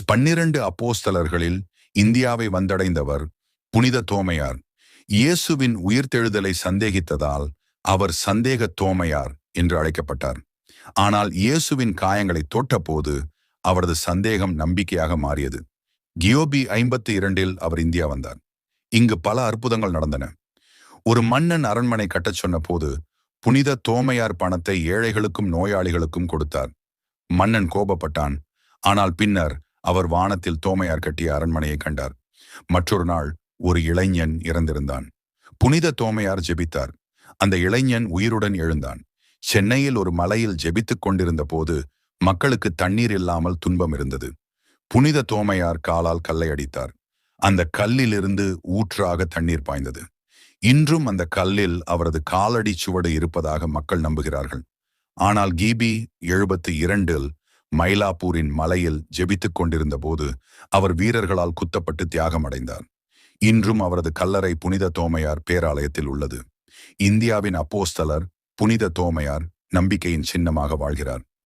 12 அப்போஸ்தலர்களில் இந்தியாவை வந்தடைந்தவர் புனித தோமையார். இயேசுவின் உயிர்த்தெழுதலை சந்தேகித்ததால் அவர் சந்தேக தோமையார் என்று அழைக்கப்பட்டார். ஆனால் இயேசுவின் காயங்களை தொட்டபோது அவரது சந்தேகம் நம்பிக்கையாக மாறியது. கியோபி 52 அவர் இந்தியா வந்தார். இங்கு பல அற்புதங்கள் நடந்தன. ஒரு மன்னன் அரண்மனை கட்டச் சொன்ன போது புனித தோமையார் பணத்தை ஏழைகளுக்கும் நோயாளிகளுக்கும் கொடுத்தார். மன்னன் கோபப்பட்டான். ஆனால் பின்னர் அவர் வானத்தில் தோமையார் கட்டிய அரண்மனையை கண்டார். மற்றொரு நாள் ஒரு இளைஞன் இறந்திருந்தான். புனித தோமையார் ஜெபித்தார். அந்த இளைஞன் உயிருடன் எழுந்தான். சென்னையில் ஒரு மலையில் ஜெபித்துக் கொண்டிருந்த போது மக்களுக்கு தண்ணீர் இல்லாமல் துன்பம் இருந்தது. புனித தோமையார் காலால் கல்லை அடித்தார். அந்த கல்லிலிருந்து ஊற்றாக தண்ணீர் பாய்ந்தது. இன்றும் அந்த கல்லில் அவரது காலடி சுவடு இருப்பதாக மக்கள் நம்புகிறார்கள். ஆனால் கிபி 72 மயிலாப்பூரின் மலையில் ஜெபித்துக் கொண்டிருந்த போது அவர் வீரர்களால் குத்தப்பட்டு தியாகம் அடைந்தார். இன்றும் அவரது கல்லறை புனித தோமையார் பேராலயத்தில் உள்ளது. இந்தியாவின் அப்போஸ்தலர் புனித தோமையார் நம்பிக்கையின் சின்னமாக வாழ்கிறார்.